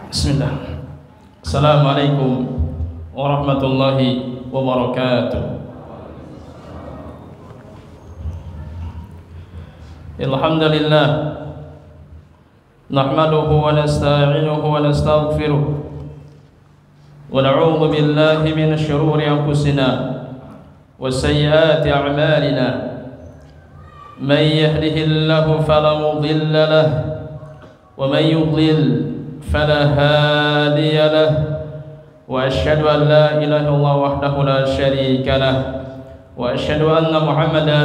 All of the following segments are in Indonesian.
Bismillah. Assalamualaikum warahmatullahi wabarakatuh. Alhamdulillah nahmaduhu wa nasta'inuhu wa nastaghfiruh wa na'udzu billahi min shururi anfusina wa sayyiati a'malina. Man yahdihillahu fala mudilla lahu wa man yudlil فلا هادي له وأشهد أن لا إله إلا الله وحده لا شريك له وأشهد أن محمدا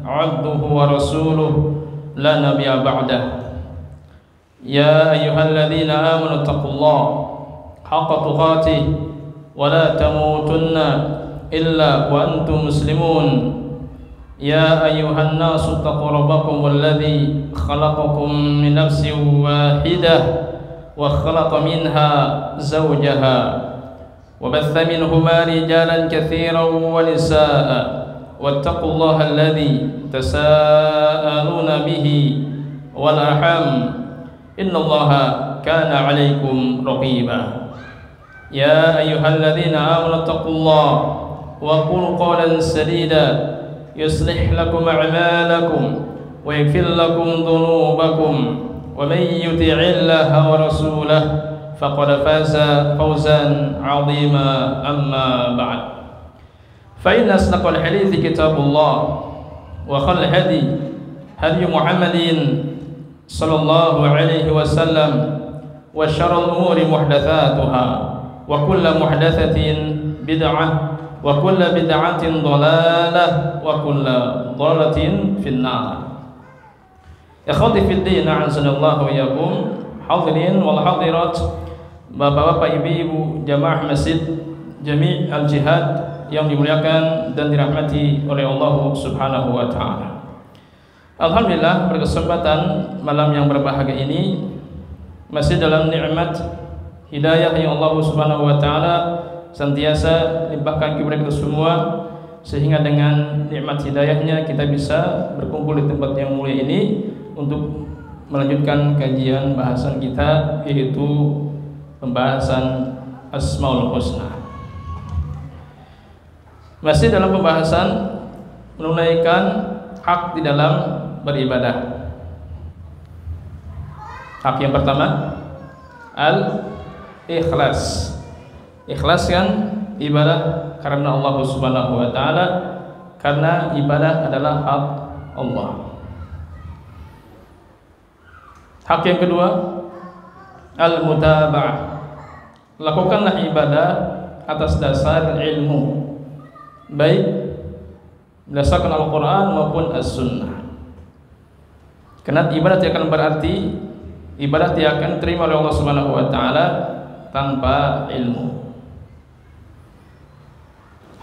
عبده ورسوله لا نبي بعده. يا أيها الذين آمنوا اتقوا الله حق تقاته ولا تموتن إلا وأنتم مسلمون. يا أيها الناس اتقوا ربكم الذي خلقكم من نفس واحدة وخلق منها زوجها وبث منهما رجالا كثيرا ونساء واتقوا الله الذي تساءلون به والأرحام إن الله كان عليكم رقيبا. يا أيها الذين آمنوا اتقوا الله وقولوا قولا سديدا يصلح لكم أعمالكم ويغفر لكم ذنوبكم ومن يطع الله ورسوله فقد فاز فوزا عظيما. أما بعد فإن أصدق الحديث كتاب الله وخير الهدي هدي محمد صلى الله عليه وسلم وشر الأمور محدثاتها وكل محدثة بدعة وكل بدعة ضلالة وكل ضلالة في النار. Ikhwati fiddin, a'azzanallahu wa iyyakum, hadirin wal hadirat, bapak-bapak, ibu-ibu, jamaah masjid Jami' al-Jihad yang dimuliakan dan dirahmati oleh Allah Subhanahu wa taala. Alhamdulillah, berkesempatan malam yang berbahagia ini masih dalam nikmat hidayah yang Allah Subhanahu wa taala senantiasa limpahkan kepada kita semua, sehingga dengan nikmat hidayahnya kita bisa berkumpul di tempat yang mulia ini untuk melanjutkan kajian bahasan kita, yaitu pembahasan Asmaul Husna. Masih dalam pembahasan menunaikan hak di dalam beribadah. Hak yang pertama al-ikhlas. Ikhlaskan ibadah karena Allah Subhanahu wa taala, karena ibadah adalah hak Allah. Hak yang kedua al-mutaba'ah. Lakukanlah ibadah atas dasar ilmu, baik berdasarkan Al-Quran maupun As-Sunnah. Karena ibadah tidak akan berarti, ibadah tidak akan diterima oleh Allah Subhanahu wa taala tanpa ilmu.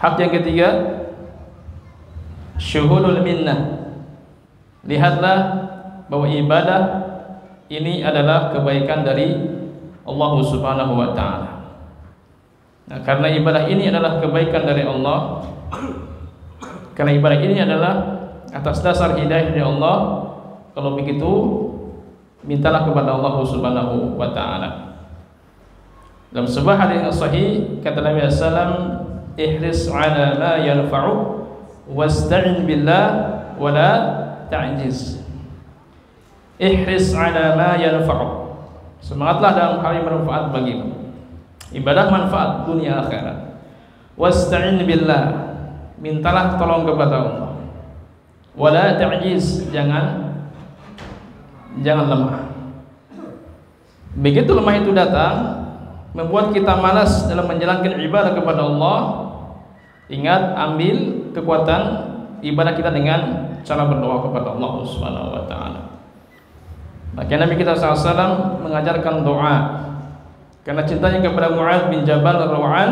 Hak yang ketiga syuhudul minnah. Lihatlah bahwa ibadah ini adalah kebaikan dari Allah Subhanahu wa taala. Nah, karena ibadah ini adalah kebaikan dari Allah, karena ibadah ini adalah atas dasar hidayah dari Allah, kalau begitu mintalah kepada Allah Subhanahu wa taala. Dalam sebuah hadis yang sahih kata Nabi sallallahu alaihi wasallam, ihris ala ma yanfa'u wasta'in billah wa la ta'jiz. Ihris ala ma yanfa'u. Semangatlah dalam hal yang bermanfaat bagimu. Ibadah manfaat dunia akhirat. Wasta'in billah. Mintalah tolong kepada Allah. Wa la ta'jiz, jangan lemah. Begitu lemah itu datang, membuat kita malas dalam menjalankan ibadah kepada Allah. Ingat, ambil kekuatan ibadah kita dengan cara berdoa kepada Allah Subhanahu wa taala. Maka Nabi kita SAW mengajarkan doa karena cintanya kepada Mu'adz bin Jabal radhiyallahu,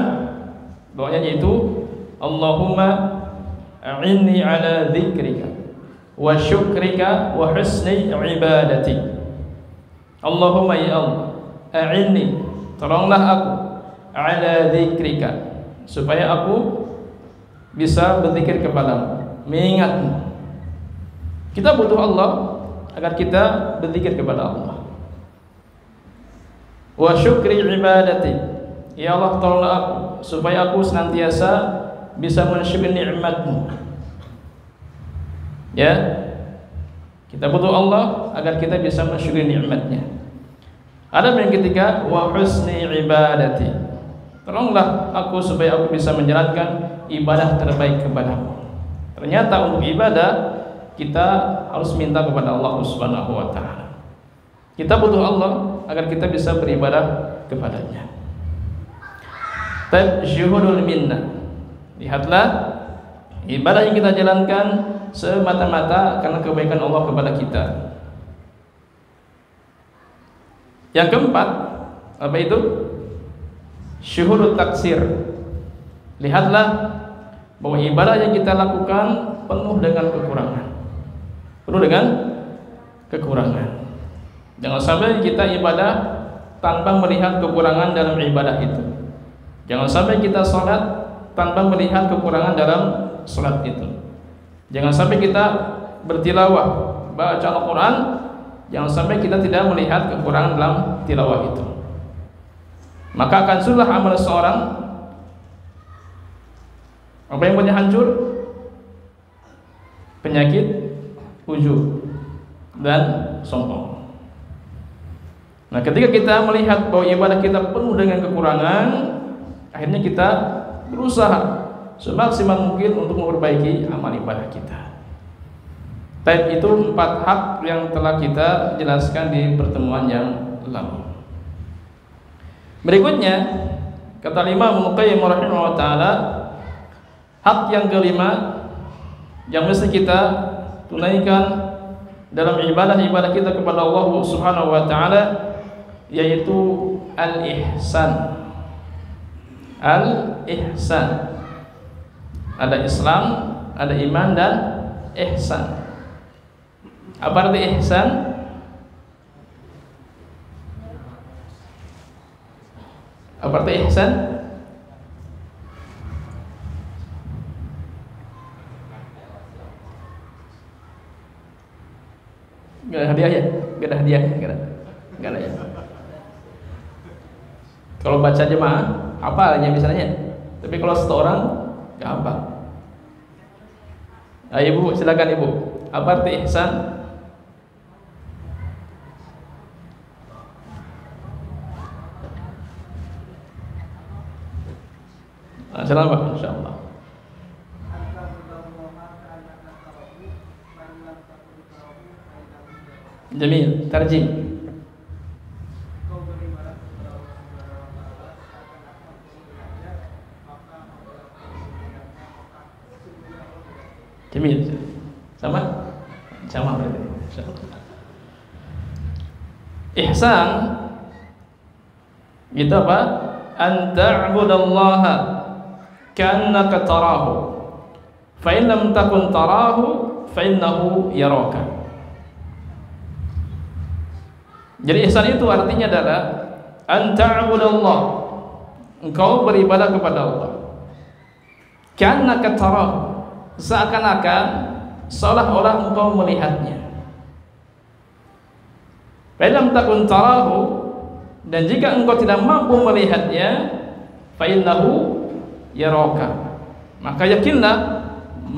doanya yaitu Allahumma a'inni ala dzikrika wa syukrika wa husni ibadati. Allahumma ya Allah, a'inni, tolonglah aku, ala dzikrika, supaya aku bisa berzikir kepadamu, mengingatmu. Kita butuh Allah agar kita berzikir kepada Allah. wa syukri ibadati. Ya Allah, tolonglah aku supaya aku senantiasa bisa mensyukuri nikmat-Mu. Ya, kita butuh Allah agar kita bisa mensyukuri nikmat-Nya. Ada yang ketiga, wa husni ibadati. Tolonglah aku supaya aku bisa menjalankan ibadah terbaik kepadamu. Ternyata untuk ibadah kita harus minta kepada Allah Subhanahu wa taala. Kita butuh Allah agar kita bisa beribadah kepadanya. Syuhudul minnah. Lihatlah ibadah yang kita jalankan semata-mata karena kebaikan Allah kepada kita. Yang keempat, apa itu? Syuhudut taksir. Lihatlah bahwa ibadah yang kita lakukan penuh dengan kekurangan. Penuh dengan kekurangan. Jangan sampai kita ibadah tanpa melihat kekurangan dalam ibadah itu. Jangan sampai kita sholat tanpa melihat kekurangan dalam sholat itu. Jangan sampai kita bertilawah, baca Al-Quran, jangan sampai kita tidak melihat kekurangan dalam tilawah itu. Maka akan sulah amal seorang. Apa yang punya hancur? Penyakit ujub dan sombong. Nah, ketika kita melihat bahwa ibadah kita penuh dengan kekurangan, akhirnya kita berusaha semaksimal mungkin untuk memperbaiki amal ibadah kita. Baik, itu 4 hak yang telah kita jelaskan di pertemuan yang lalu. Berikutnya, kata Imam Ibnu Qayyim rahimahullah taala, hak yang kelima yang mesti kita tunaikan dalam ibadah-ibadah kita kepada Allah Subhanahu wa taala yaitu al-ihsan. Al-ihsan. Ada Islam, ada iman dan ihsan. Apa arti ihsan? Apa arti ihsan? Gak ada hadiah ya? Gak ada hadiah? Gak ada ya? Kalau baca aja mah apa aja misalnya. Tapi kalau satu orang gak apa. Ayo Ibu, silakan Ibu. Apa arti ihsan? Silakan Pak, insyaallah. Jamil, tarjim. Jamil. Sama? Sama berarti. Insyaallah. Ihsan itu apa? An ta'budallaha ka'annaka tarahu. Fa in lam takun tarahu fa innahu yaraka. Jadi ihsan itu artinya adalah an ta'budallah, engkau beribadah kepada Allah, ka'annaka tarahu, seakan-akan seolah-olah engkau melihatnya. Fa in lam takun tarahu, dan jika engkau tidak mampu melihatnya, fa innahu yaraka, maka yakinlah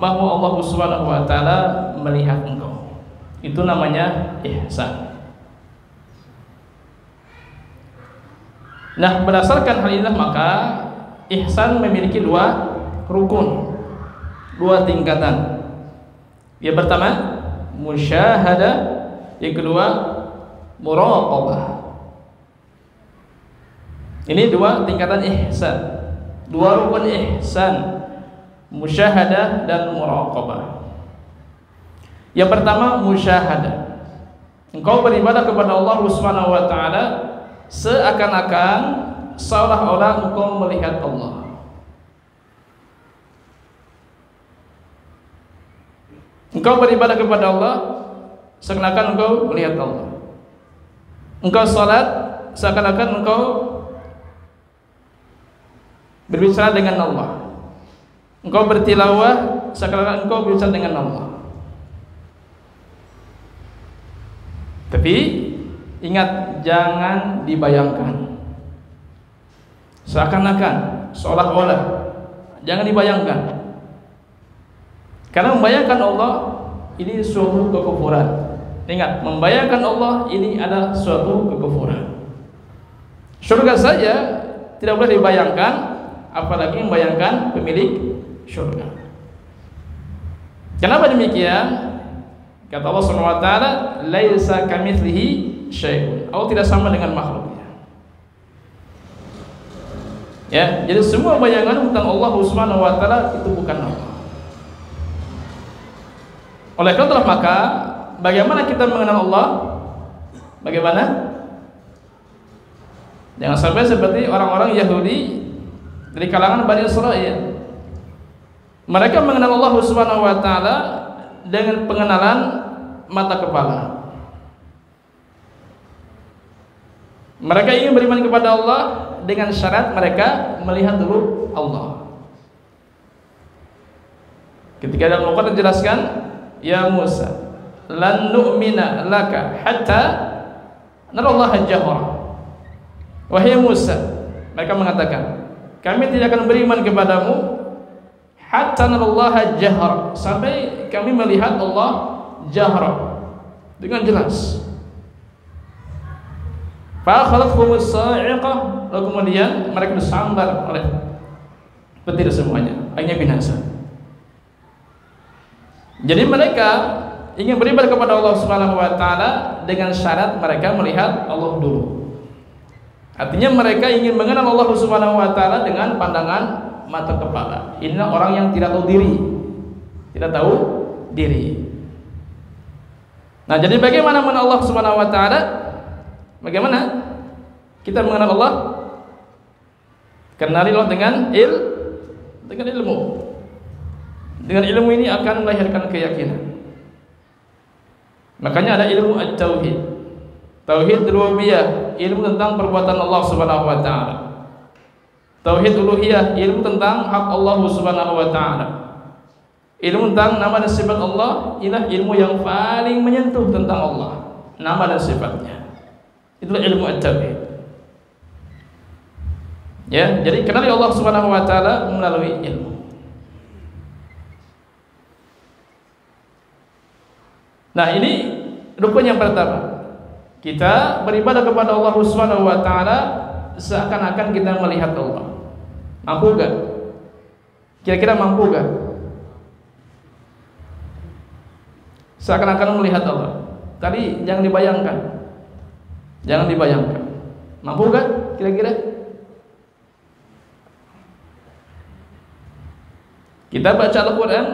bahwa Allah Subhanahu wa taala melihat engkau. Itu namanya ihsan. Nah, berdasarkan hal inilah maka ihsan memiliki 2 rukun, 2 tingkatan. Yang pertama musyahadah, yang kedua muraqabah. Ini 2 tingkatan ihsan, 2 rukun ihsan, musyahadah dan muraqabah. Yang pertama musyahadah, engkau beribadah kepada Allah Subhanahu wa taala seakan-akan seolah-olah engkau melihat Allah. Engkau beribadah kepada Allah seakan-akan engkau melihat Allah. Engkau salat seakan-akan engkau berbicara dengan Allah. Engkau bertilawah seakan-akan engkau berbicara dengan Allah. Tapi Ingat, jangan dibayangkan. Seakan-akan, seolah-olah, jangan dibayangkan. Karena membayangkan Allah ini suatu kekufuran. Ingat, membayangkan Allah ini adalah suatu kekufuran. Surga saja tidak boleh dibayangkan, apalagi membayangkan pemilik surga. Kenapa demikian? Kata Allah Subhanahu wa taala, "Laisa kamitslihi syai'un." Allah tidak sama dengan makhluknya. Ya, jadi semua bayangan tentang Allah Subhanahu wa taala itu bukan Allah. Oleh karena itulah maka bagaimana kita mengenal Allah? Bagaimana? Jangan sampai seperti orang-orang Yahudi dari kalangan Bani Israil. Mereka mengenal Allah Subhanahu wa taala dengan pengenalan mata kepala. Mereka ingin beriman kepada Allah dengan syarat mereka melihat dulu Allah. Ketika dalam Al-Qur'an dijelaskan, ya Musa, lan nu'mina laka hatta narallaha jahra. Wahai Musa, mereka mengatakan, kami tidak akan beriman kepadamu hatta narallaha jahra, sampai kami melihat Allah jahra dengan jelas. Fa khalathumus sa'iqah, lalu kemudian mereka disambar oleh petir semuanya, akhirnya binasa. Jadi mereka ingin beribadah kepada Allah Subhanahu wa taala dengan syarat mereka melihat Allah dulu. Artinya mereka ingin mengenal Allah Subhanahu wa taala dengan pandangan mata kepala. Inilah orang yang tidak tahu diri. Tidak tahu diri. Nah, jadi bagaimana mengenal Allah Subhanahu wa taala? Bagaimana kita mengenal Allah? Kenalilah dengan ilmu. Dengan ilmu ini akan melahirkan keyakinan. Makanya ada ilmu at-tauhid. Tauhid rububiyah, ilmu tentang perbuatan Allah Subhanahu wa taala. Tauhid uluhiyah, ilmu tentang hak Allah Subhanahu wa taala. Ilmu tentang nama dan sifat Allah, inilah ilmu yang paling menyentuh tentang Allah, nama dan sifatnya. Itulah ilmu at-tauhid. Ya, jadi kenali Allah Subhanahu wa taala melalui ilmu. Nah, ini rukun yang pertama. Kita beribadah kepada Allah Subhanahu wa taala seakan-akan kita melihat Allah. Mampu gak? Kira-kira mampu gak? Seakan-akan melihat Allah. Tadi jangan dibayangkan. Jangan dibayangkan. Mampu gak? Kira-kira? Kita baca Al-Quran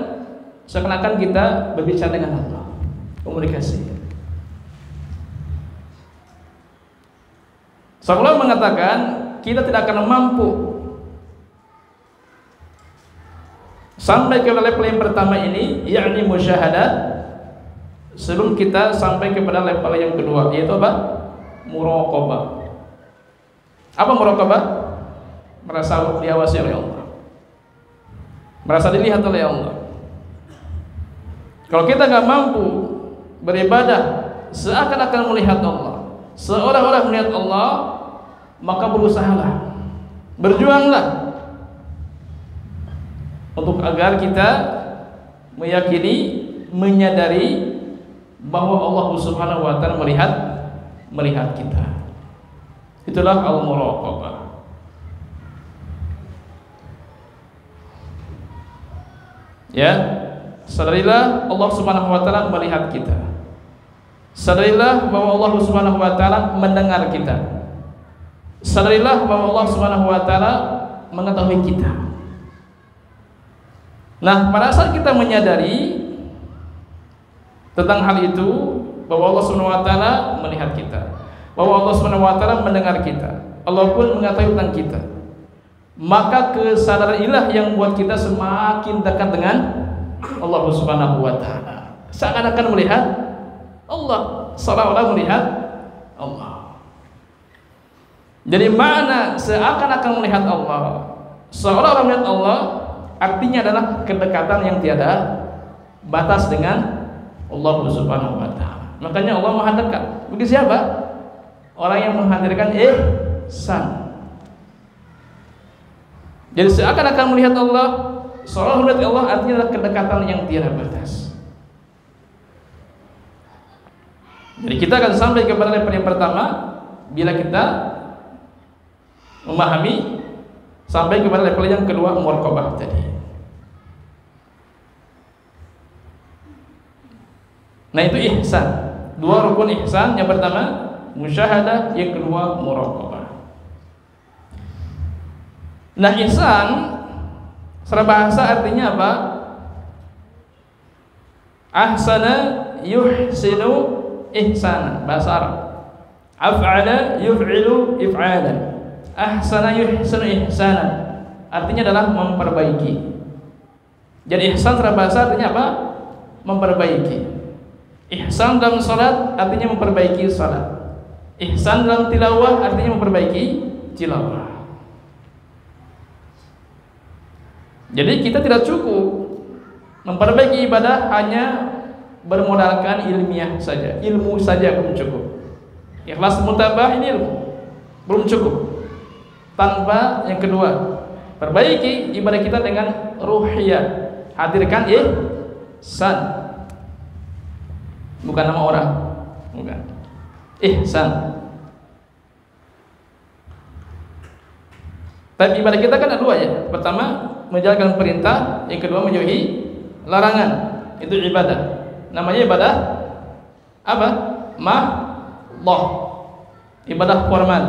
seakan-akan kita berbicara dengan Allah. Komunikasi. Seolah mengatakan kita tidak akan mampu sampai ke level yang pertama ini, yakni musyahadah, sebelum kita sampai kepada level yang kedua, yaitu apa? Muraqabah. Apa muraqabah? Merasa diawasi oleh Allah, merasa dilihat oleh Allah. Kalau kita nggak mampu beribadah seakan-akan melihat Allah, seolah-olah melihat Allah, maka berusahalah, berjuanglah untuk agar kita meyakini, menyadari bahwa Allah Subhanahu wa taala melihat kita. Itulah al-muraqabah. Ya, sadarilah Allah Subhanahu wa taala melihat kita. Sadarilah bahwa Allah Subhanahu wa taala mendengar kita. Sadarilah bahwa Allah Subhanahu wa taala mengetahui kita. Nah, pada saat kita menyadari tentang hal itu, bahwa Allah Subhanahu wa taala melihat kita, bahwa Allah Subhanahu wa taala mendengar kita, Allah pun mengetahui tentang kita, maka kesadaran inilah yang membuat kita semakin dekat dengan Allah Subhanahu wa taala. Seakan-akan melihat Allah, seolah-olah melihat Allah. Jadi mana seakan-akan melihat Allah, seolah-olah melihat Allah, artinya adalah kedekatan yang tiada batas dengan Allah Subhanahu wa taala. Makanya Allah Maha dekat. Bagi siapa? orang yang menghadirkan ihsan. Jadi seakan-akan melihat Allah, seolah melihat Allah artinya adalah kedekatan yang tiada batas. Jadi kita akan sampai kepada level yang pertama bila kita memahami sampai kepada level yang kedua, muraqabah tadi. Nah itu ihsan. Dua rukun ihsan, yang pertama musyahadah, yang kedua muraqabah. Nah ihsan secara bahasa artinya apa? Ahsana yuhsinu ihsana, bahasa Arab. Af'ala yuf'ilu if'alan. Ahsana yuhsinu ihsana artinya adalah memperbaiki. Jadi ihsan secara bahasa artinya apa? Memperbaiki. Ihsan dalam salat artinya memperbaiki salat. Ihsan dalam tilawah artinya memperbaiki tilawah. Jadi kita tidak cukup memperbaiki ibadah hanya bermodalkan ilmiah saja, ilmu saja belum cukup. Ikhlas mutabah ini ilmu belum cukup. Tanpa yang kedua, perbaiki ibadah kita dengan ruhiyah, hadirkan ihsan. Bukan nama orang, bukan. Ihsan. Tapi ibadah kita kan ada dua ya. Pertama menjalankan perintah, yang kedua menjauhi larangan. Itu ibadah. Namanya ibadah apa? Mahdoh. Ibadah formal.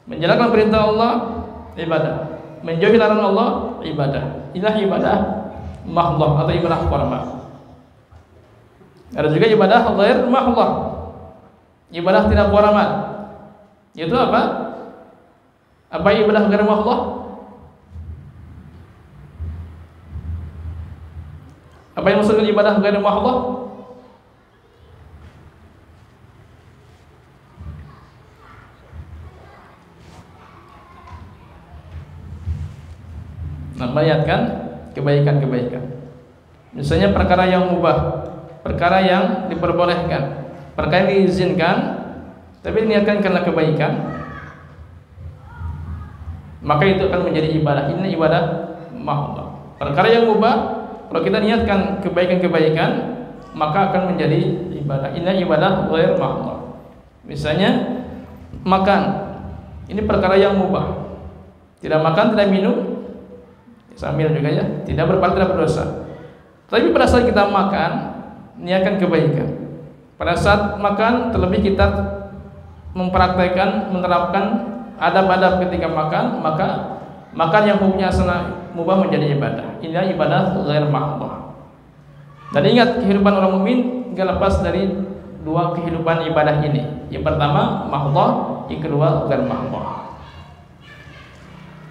Menjalankan perintah Allah, ibadah. Menjauhi larangan Allah, ibadah. Inilah ibadah mahdoh atau ibadah formal. Ada juga ibadah ghair mahdoh, ibadah tidak formal. Itu apa? Apa ibadah ghair mahdoh? Apa yang maksudnya ibadah ghair mahdoh? Melihatkan kebaikan-kebaikan. Misalnya perkara yang mubah, perkara yang diperbolehkan, perkara yang diizinkan, tapi niatkan karena kebaikan, maka itu akan menjadi ibadah. Ini ibadah mahdoh. Perkara yang mubah, kalau kita niatkan kebaikan-kebaikan, maka akan menjadi ibadah. Ini ibadah ghair mahdoh. Misalnya makan, ini perkara yang mubah. Tidak makan, tidak minum, sambil juga ya, tidak berpahala, tidak berdosa. Tapi pada saat kita makan, niatkan kebaikan. Pada saat makan, terlebih kita mempraktekkan, menerapkan adab-adab ketika makan, maka makan yang hukumnya asal mubah menjadi ibadah. Ini ibadah ghair mahdoh. Dan ingat, kehidupan orang mukmin enggak lepas dari dua kehidupan ibadah ini. Yang pertama mahdoh, yang kedua ghair mahdoh.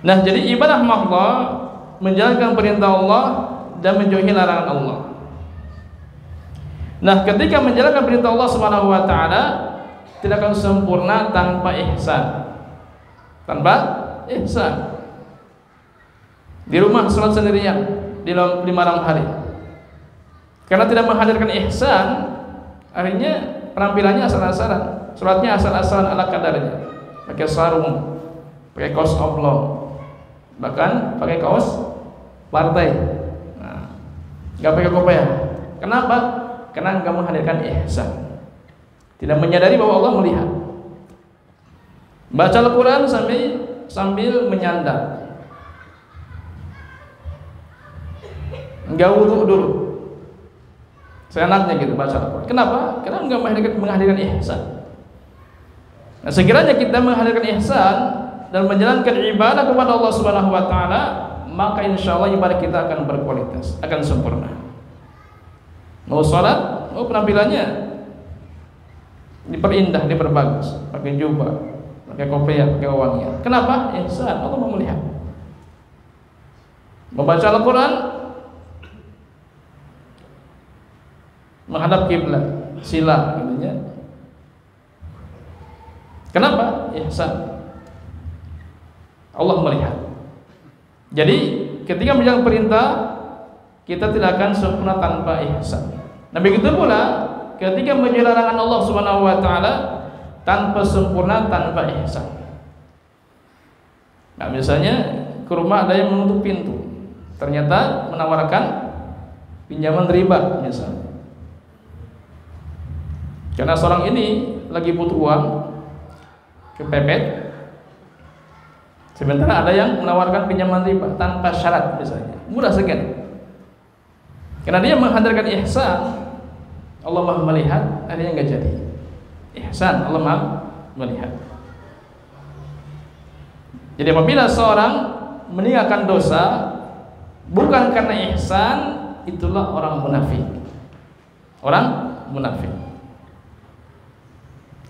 Nah, jadi ibadah mahdoh menjalankan perintah Allah dan menjauhi larangan Allah. Nah, ketika menjalankan perintah Allah Subhanahu wa taala tidak akan sempurna tanpa ihsan. Tanpa ihsan. Di rumah salat sendirian di malam hari. Karena tidak menghadirkan ihsan, akhirnya penampilannya asal-asalan, salatnya asal-asalan ala kadarnya. Pakai sarung, pakai kaos oblong, bahkan pakai kaos partai. Nah, enggak pakai kopiah. Kenapa? Karena enggak menghadirkan ihsan. Tidak menyadari bahwa Allah melihat. Baca Al-Quran sambil menyandar. Enggak wudu dulu. Seenaknya gitu baca Al-Quran. Kenapa? Karena enggak menghadirkan ihsan. Nah, sekiranya kita menghadirkan ihsan dan menjalankan ibadah kepada Allah Subhanahu wa taala, maka insyaallah ibadah kita akan berkualitas, akan sempurna. Mau salat, mau penampilannya diperindah, diperbagus, pakai jubah, pakai kopiah, pakai wangian. Kenapa? Ihsan, Allah mau melihat. Membaca Al-Quran, menghadap kiblat, sila, gitu ya. Kenapa? Ihsan. Allah melihat. Jadi ketika menjalankan perintah, kita tidak akan sempurna tanpa ihsan. Nah begitu pula ketika menjalankan Allah Subhanahu wa taala tanpa sempurna, tanpa ihsan. Nah, misalnya ke rumah ada yang menutup pintu, ternyata menawarkan pinjaman riba misalnya. Karena seorang ini lagi butuh uang, kepepet, sementara ada yang menawarkan pinjaman riba tanpa syarat misalnya, murah sekali. Karena dia menghadirkan ihsan, Allah Maha melihat, ada yang enggak jadi. Ihsan, Allah Maha melihat. Jadi apabila seorang meninggalkan dosa bukan karena ihsan, itulah orang munafik. Orang munafik.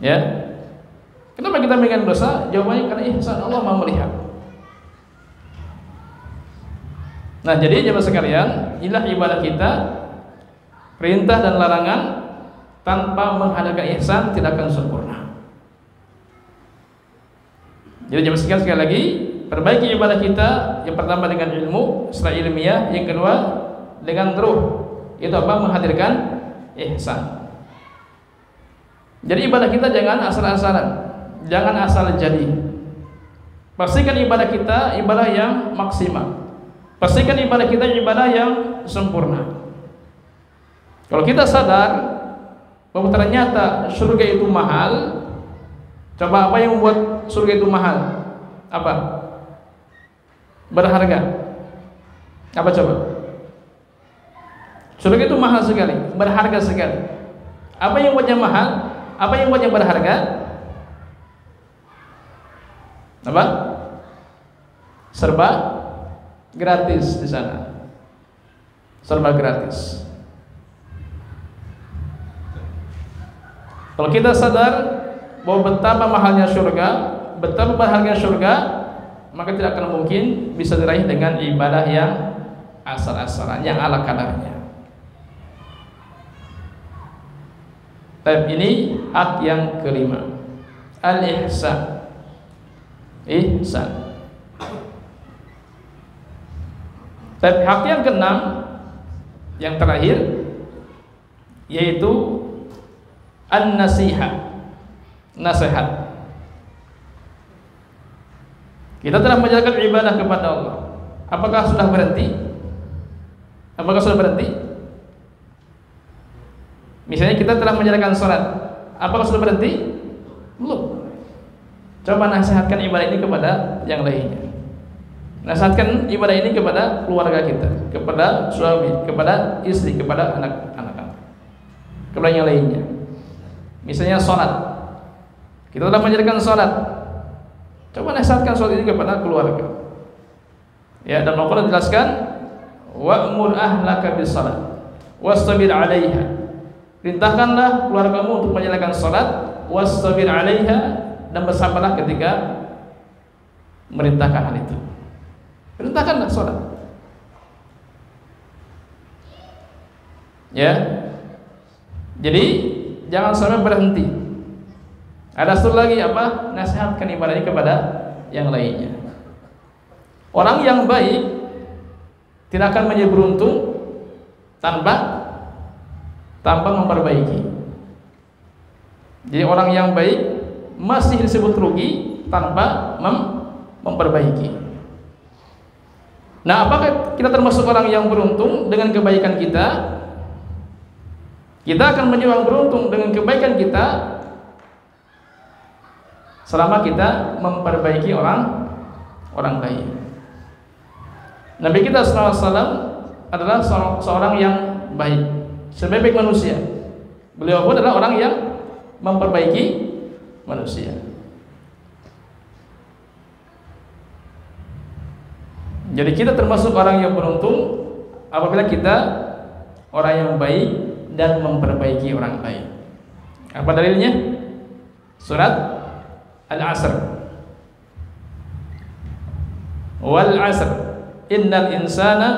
Ya. Kenapa kita meninggalkan dosa? Jawabannya karena ihsan, Allah Maha melihat. Nah, jadi jemaah sekalian, inilah ibadah kita, perintah dan larangan tanpa menghadirkan ihsan tidak akan sempurna. Jadi jemaah sekalian, sekali lagi, perbaiki ibadah kita. Yang pertama dengan ilmu, setelah ilmiah. Yang kedua dengan ruh, itu apa? Menghadirkan ihsan. Jadi ibadah kita jangan asal-asalan, jangan asal jadi. Pastikan ibadah kita ibadah yang maksimal. Pastikan ibadah kita ibadah yang sempurna. Kalau kita sadar bahwa ternyata surga itu mahal, coba apa yang membuat surga itu mahal? Apa? Berharga. Apa coba? Surga itu mahal sekali, berharga sekali. Apa yang membuatnya mahal? Apa yang membuatnya berharga? Apa? Serba gratis di sana. Serba gratis. Kalau kita sadar bahwa betapa mahalnya surga, betapa berharga surga, maka tidak akan mungkin bisa diraih dengan ibadah yang asal-asalan, yang ala kadarnya. Tapi ini hak yang kelima, al-ihsan. Ihsan. Tapi hak yang keenam, yang terakhir, yaitu an-nasihat, nasihat. Kita telah menjalankan ibadah kepada Allah. Apakah sudah berhenti? Apakah sudah berhenti? Misalnya kita telah menjalankan sholat, apakah sudah berhenti? Belum. Coba nasihatkan ibadah ini kepada yang lainnya. Nasihatkan ibadah ini kepada keluarga kita, kepada suami, kepada istri, kepada anak-anak, kepada yang lainnya. Misalnya sholat, kita telah menjalankan sholat, coba nasihatkan sholat ini kepada keluarga. Ya, dan Al-Quran jelaskan, wa'mur ahlaka bis sholat wastabir 'alaiha. Perintahkanlah keluargamu untuk menjalankan sholat, wastabir 'alaiha, dan bersabarlah ketika merintahkan hal itu. Perintahkanlah sholat. Ya. Jadi jangan sampai berhenti. Ada satu lagi apa? Nasihatkan ibadah ini kepada yang lainnya. Orang yang baik tidak akan menjadi beruntung tanpa memperbaiki. Jadi orang yang baik masih disebut rugi tanpa memperbaiki. Nah, apakah kita termasuk orang yang beruntung dengan kebaikan kita? Kita akan menjadi orang beruntung dengan kebaikan kita selama kita memperbaiki orang lain. Nabi kita SAW adalah seorang yang baik, sebaik manusia. Beliau pun adalah orang yang memperbaiki manusia. Jadi kita termasuk orang yang beruntung apabila kita orang yang baik dan memperbaiki orang lain. Apa dalilnya? Surat Al-Asr. Wal 'asr innal insana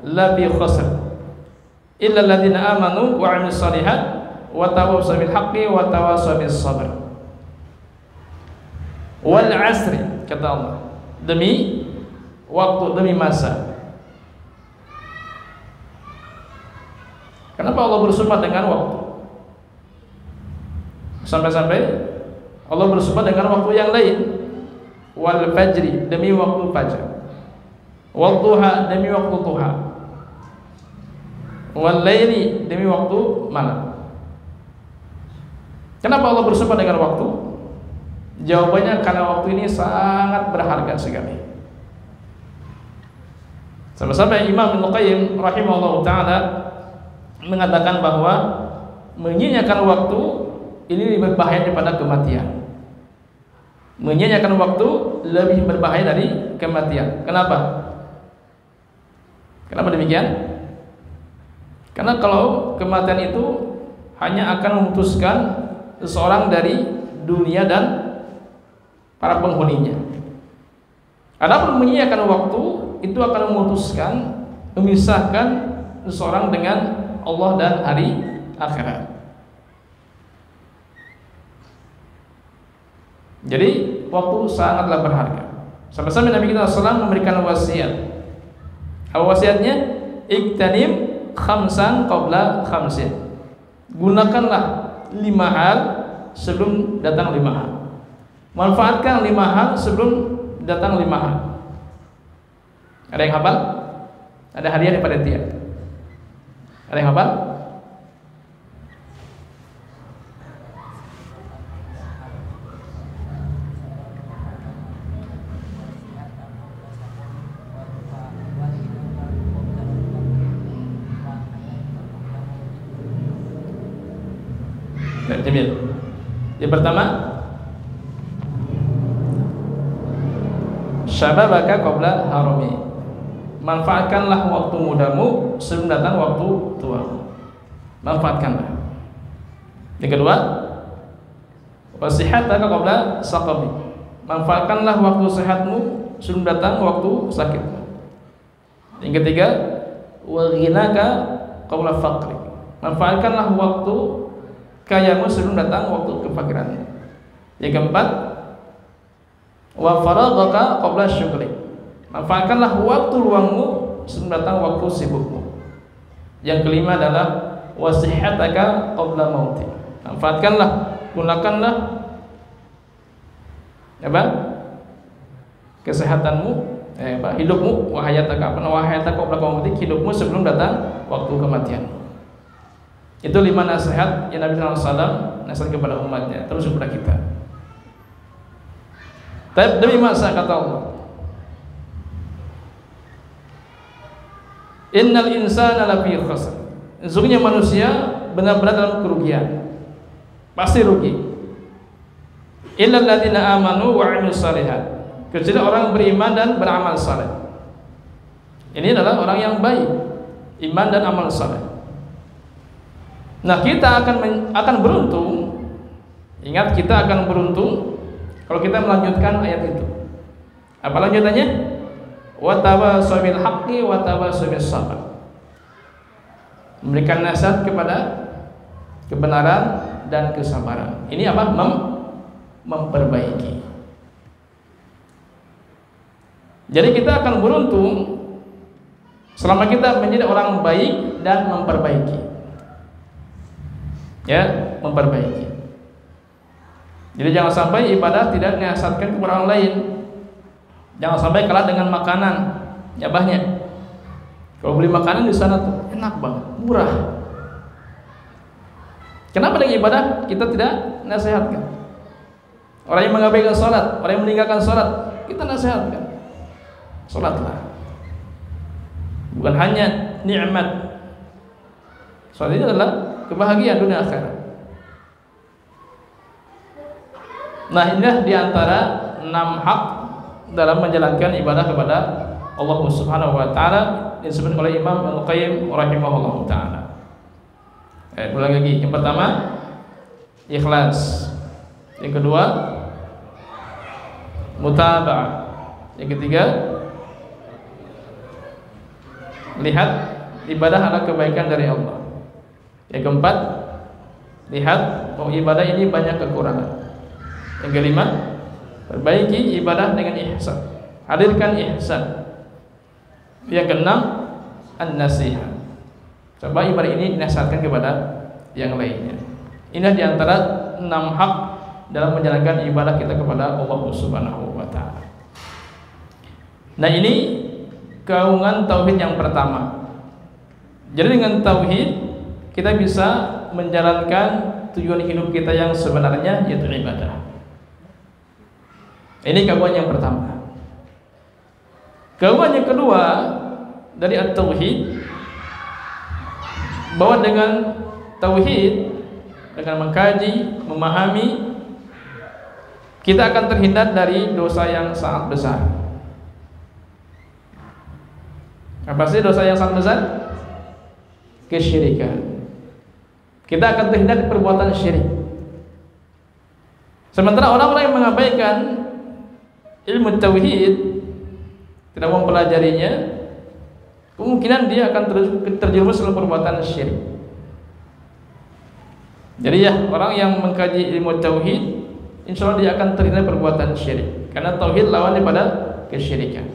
lafi khusr illa alladziina aamanu wa 'amilus shalihat wa tawassaw bil haqqi wa tawassaw bis sabr. Wal 'asri, kata Allah, demi waktu, demi masa. Kenapa Allah bersumpah dengan waktu? Sampai-sampai Allah bersumpah dengan waktu yang lain. Wal fajri, demi waktu fajar. Wal duha, demi waktu duha. Wal laili, demi waktu malam. Kenapa Allah bersumpah dengan waktu? Jawabannya karena waktu ini sangat berharga sekali. Sampai-sampai Imam Ibnu Qayyim rahimahullah taala mengatakan bahwa menyia-nyiakan waktu ini lebih berbahaya daripada kematian. Menyia-nyiakan waktu lebih berbahaya dari kematian. Kenapa? Kenapa demikian? Karena kalau kematian itu hanya akan memutuskan seseorang dari dunia dan para penghuninya. Adapun menyia-nyiakan waktu itu akan memutuskan, memisahkan seseorang dengan Allah dan hari akhirat. Jadi waktu sangatlah berharga. Sampai-sampai Nabi kita SAW memberikan wasiat. Apa wasiatnya? Iktanim khamsan qabla khamsin. Gunakanlah 5 hal sebelum datang 5 hal. Manfaatkan 5 hal sebelum datang 5 hal. Ada yang hafal? Ada hadiah daripada dia. Ada yang hafal? Jamil. Yang pertama, syababaka qabla harami. Manfaatkanlah waktu mudamu sebelum datang waktu tua. Manfaatkanlah. Yang kedua, wasihataka qabla saqami. Manfaatkanlah waktu sehatmu sebelum datang waktu sakit. Yang ketiga, wa ghinaka qabla faqri. Manfaatkanlah waktu kayamu sebelum datang waktu kefakiranmu. Yang keempat, wa faraghaka qabla syughli. Manfaatkanlah waktu luangmu sebelum datang waktu sibukmu. Yang kelima adalah wasihataka qabla mauti. Manfaatkanlah, gunakanlah apa? Kesehatanmu, hidupmu, wa hayataka qabla mauti, hidupmu sebelum datang waktu kematian. Itu 5 nasihat yang Nabi SAW nasihat kepada umatnya, terus kepada kita. Tapi demi masa kata Allah, innal insana lafi khusr. Sesungguhnya manusia benar-benar dalam kerugian, pasti rugi. Illal ladzina amanu wa 'amilus shalihat. Kecuali orang beriman dan beramal saleh. Ini adalah orang yang baik, iman dan amal saleh. Nah, kita akan beruntung. Ingat, kita akan beruntung kalau kita melanjutkan ayat itu. Apa lanjutannya? Wa tawassaw bil haqqi wa tawassaw bis sabr. Memberikan nasihat kepada kebenaran dan kesabaran. Ini apa? Memperbaiki. Jadi kita akan beruntung selama kita menjadi orang baik dan memperbaiki. Ya, memperbaiki. Jadi jangan sampai ibadah tidak menasihatkan kepada orang lain. Jangan sampai kalah dengan makanan, nyabahnya. Kalau beli makanan di sana tuh enak banget, murah. Kenapa dengan ibadah kita tidak nasihatkan? Orang yang mengabaikan sholat, orang yang meninggalkan sholat, kita nasihatkan. Sholatlah. Bukan hanya nikmat. Sholat ini adalah kebahagiaan dunia akhirat. Nah, inilah diantara 6 hak dalam menjalankan ibadah kepada Allah Subhanahu wa taala yang disebut oleh Imam Ibnu Qayyim rahimahullah taala. Ulang lagi. Yang pertama, ikhlas. Yang kedua, mutaba'ah. Yang ketiga, lihat ibadah adalah kebaikan dari Allah. Yang keempat, lihat bahwa ibadah ini banyak kekurangan. Yang kelima, perbaiki ibadah dengan ihsan. Hadirkan ihsan. Yang keenam, an-nasihat. Coba ibadah ini dinasihatkan kepada yang lainnya. Ini diantara 6 hak dalam menjalankan ibadah kita kepada Allah Subhanahu wa taala. Nah, ini keagungan tauhid yang pertama. Jadi dengan tauhid kita bisa menjalankan tujuan hidup kita yang sebenarnya, yaitu ibadah. Ini keagungan yang pertama. Keagungan yang kedua dari at-tauhid, bahwa dengan tauhid, dengan mengkaji, memahami, kita akan terhindar dari dosa yang sangat besar. Apa sih dosa yang sangat besar? Kesyirikan. Kita akan terhindar dari perbuatan syirik. Sementara orang-orang yang mengabaikan ilmu tauhid, tidak mempelajarinya, kemungkinan dia akan terjerumus dalam perbuatan syirik. Jadi ya, orang yang mengkaji ilmu tauhid, insya Allah dia akan terhindar perbuatan syirik, karena tauhid lawan daripada kesyirikan.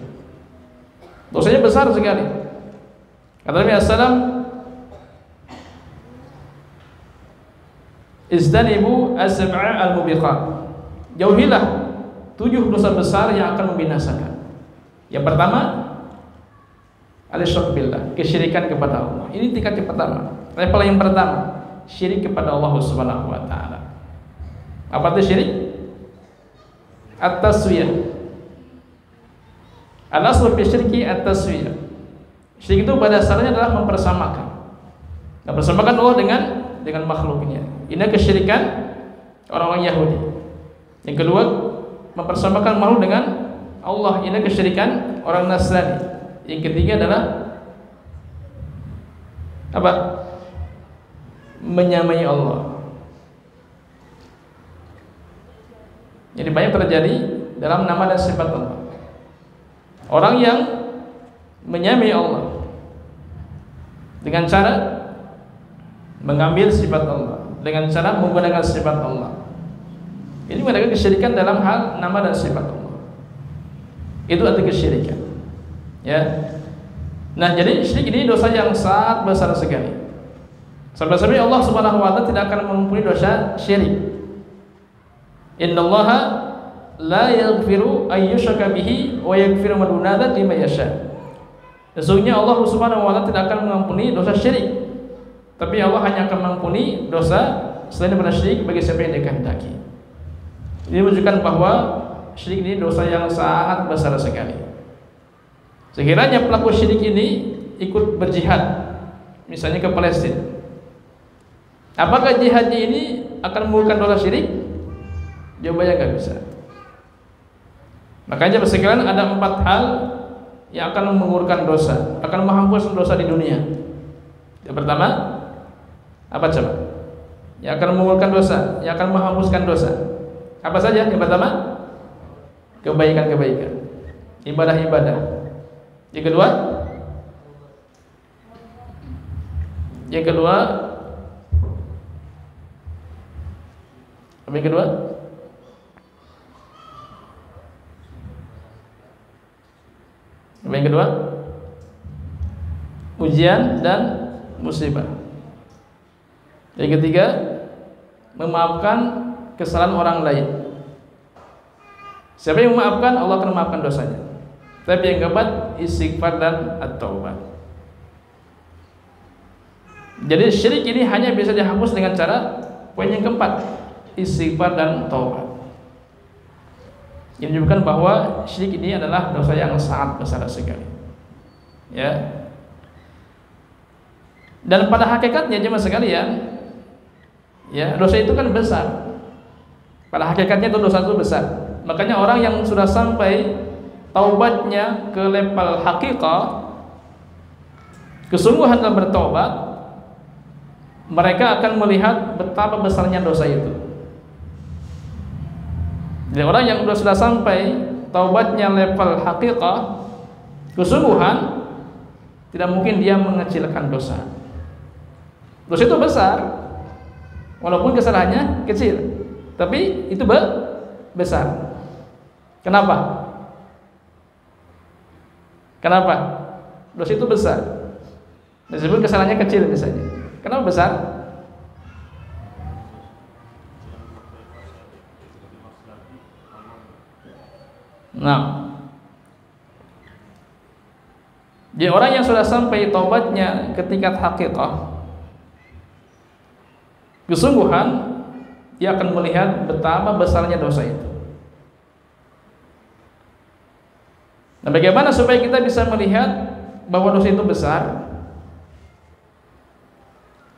Dosanya besar sekali. Kata Nabi SAW, "Istanibu as-sab'a al-mubiqat." Jauhilah 7 dosa besar yang akan membinasakan. Yang pertama, al-isyrak billah, kesyirikan kepada Allah. Ini tingkat yang pertama. Level yang pertama, syirik kepada Allah Subhanahu wa taala. Apa itu syirik? At-taswiyah. Al-aslu fi syirki at-taswiyah. Syirik itu pada dasarnya adalah mempersamakan. Mempersamakan Allah dengan makhluknya. Ini kesyirikan orang-orang Yahudi. Yang kedua, mempersamakan makhluk dengan Allah. Ini kesyirikan orang Nasrani. Yang ketiga adalah apa? Menyamai Allah. Jadi banyak terjadi dalam nama dan sifat Allah. Orang yang menyamai Allah dengan cara mengambil sifat Allah, dengan cara menggunakan sifat Allah. Ini menggunakan kesyirikan dalam hal nama dan sifat Allah. Itu arti kesyirikan. Ya. Nah, jadi syirik ini dosa yang sangat besar sekali. Sampai-sampai Allah Subhanahu wa taala tidak akan mengampuni dosa syirik. Innallaha la yaghfiru ay yushraka bihi wa yaghfiru ma duna dzalika liman yasha. Sesungguhnya Allah Subhanahu wa taala tidak akan mengampuni dosa syirik. Tapi Allah hanya akan mengampuni dosa selain daripada syirik bagi siapa yang dikehendaki. Ini menunjukkan bahwa syirik ini dosa yang sangat besar sekali. Sekiranya pelaku syirik ini ikut berjihad, misalnya ke Palestina, apakah jihadnya ini akan menggugurkan dosa syirik? Jawabannya nggak bisa. Makanya sekalian ada 4 hal yang akan menggugurkan dosa, akan menghapus dosa di dunia. Yang pertama, apa coba? Yang akan menggugurkan dosa, yang akan menghapuskan dosa. Apa saja? Yang pertama, kebaikan-kebaikan, ibadah-ibadah. Yang kedua, apa yang kedua? Apa yang kedua? Ujian dan musibah. Yang ketiga, memaafkan kesalahan orang lain. Siapa yang memaafkan, Allah akan memaafkan dosanya. Tapi yang keempat, istighfar dan at-taubat. Jadi syirik ini hanya bisa dihapus dengan cara poin yang keempat, istighfar dan taubat. Ini menunjukkan bahwa syirik ini adalah dosa yang sangat besar sekali. Ya. Dan pada hakikatnya jemaah sekalian, ya, dosa itu kan besar. Pada hakikatnya itu dosa itu besar. Makanya orang yang sudah sampai taubatnya ke level hakikat, kesungguhan dalam bertobat, mereka akan melihat betapa besarnya dosa itu. Jadi orang yang sudah sampai taubatnya level hakikat, kesungguhan, tidak mungkin dia mengecilkan dosa. Dosa itu besar, walaupun kesalahannya kecil, tapi itu besar. Kenapa? Kenapa? Dosa itu besar. Meskipun kesalahannya kecil misalnya. Kenapa besar? Nah, jadi orang yang sudah sampai taubatnya ke tingkat haqiqah, kesungguhan, dia akan melihat betapa besarnya dosa itu. Nah, bagaimana supaya kita bisa melihat bahwa dosa itu besar?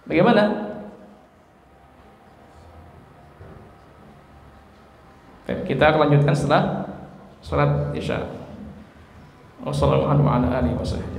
Bagaimana? Kita akan lanjutkan setelah salat Isya. Wassalamualaikum warahmatullahi wabarakatuh.